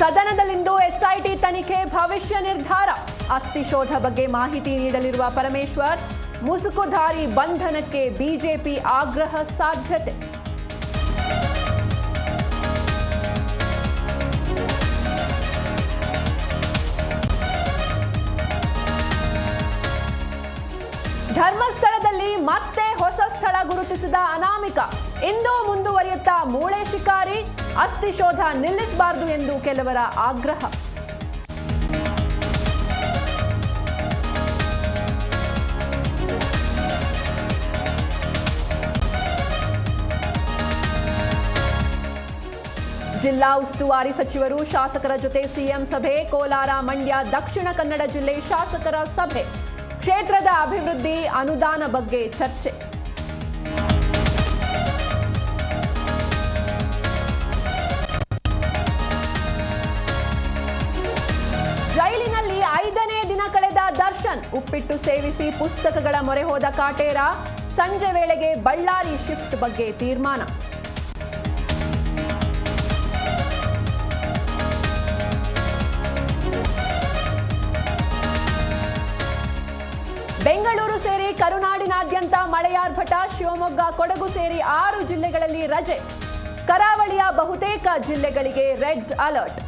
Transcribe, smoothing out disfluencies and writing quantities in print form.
ಸದನದಲ್ಲಿಂದು SIT ತನಿಖೆ ಭವಿಷ್ಯ ನಿರ್ಧಾರ. ಆಸ್ತಿ ಶೋಧ ಬಗ್ಗೆ ಮಾಹಿತಿ ನೀಡಲಿರುವ ಪರಮೇಶ್ವರ್, ಮುಸುಕುಧಾರಿ ಬಂಧನಕ್ಕೆ ಬಿಜೆಪಿ ಆಗ್ರಹ ಸಾಧ್ಯತೆ. ಧರ್ಮಸ್ಥಳದಲ್ಲಿ ಮತ್ತೆ ಹೊಸ ಸ್ಥಳ ಗುರುತಿಸಿದ ಅನಾಮಿಕ. ಇಂದು ಮುಂದುವರಿಯುತ್ತಾ ಮೂಳೆ ಶಿಕಾರಿ. ಅಸ್ಥಿ ಶೋಧ ನಿಲ್ಲಿಸಬಾರದು ಎಂದು ಕೆಲವರ ಆಗ್ರಹ. ಜಿಲ್ಲಾ ಉಸ್ತುವಾರಿ ಸಚಿವರು ಶಾಸಕರ ಜೊತೆ ಸಿಎಂ ಸಭೆ. ಕೋಲಾರ, ಮಂಡ್ಯ, ದಕ್ಷಿಣ ಕನ್ನಡ ಜಿಲ್ಲೆ ಶಾಸಕರ ಸಭೆ. ಕ್ಷೇತ್ರದ ಅಭಿವೃದ್ಧಿ ಅನುದಾನ ಬಗ್ಗೆ ಚರ್ಚೆ. ಜೈಲಿನಲ್ಲಿ 5ನೇ ದಿನ ಕಳೆದ ದರ್ಶನ್. ಉಪ್ಪಿಟ್ಟು ಸೇವಿಸಿ ಪುಸ್ತಕಗಳ ಮೊರೆ ಹೋದ ಕಾಟೇರ. ಸಂಜೆ ವೇಳೆಗೆ ಬಳ್ಳಾರಿ ಶಿಫ್ಟ್ ಬಗ್ಗೆ ತೀರ್ಮಾನ. ಬೆಂಗಳೂರು ಸೇರಿ ಕರುನಾಡಿನಾದ್ಯಂತ ಮಳೆಯಾರ್ಭಟ. ಶಿವಮೊಗ್ಗ, ಕೊಡಗು ಸೇರಿ 6 ಜಿಲ್ಲೆಗಳಲ್ಲಿ ರಜೆ. ಕರಾವಳಿಯ ಬಹುತೇಕ ಜಿಲ್ಲೆಗಳಿಗೆ ರೆಡ್ ಅಲರ್ಟ್.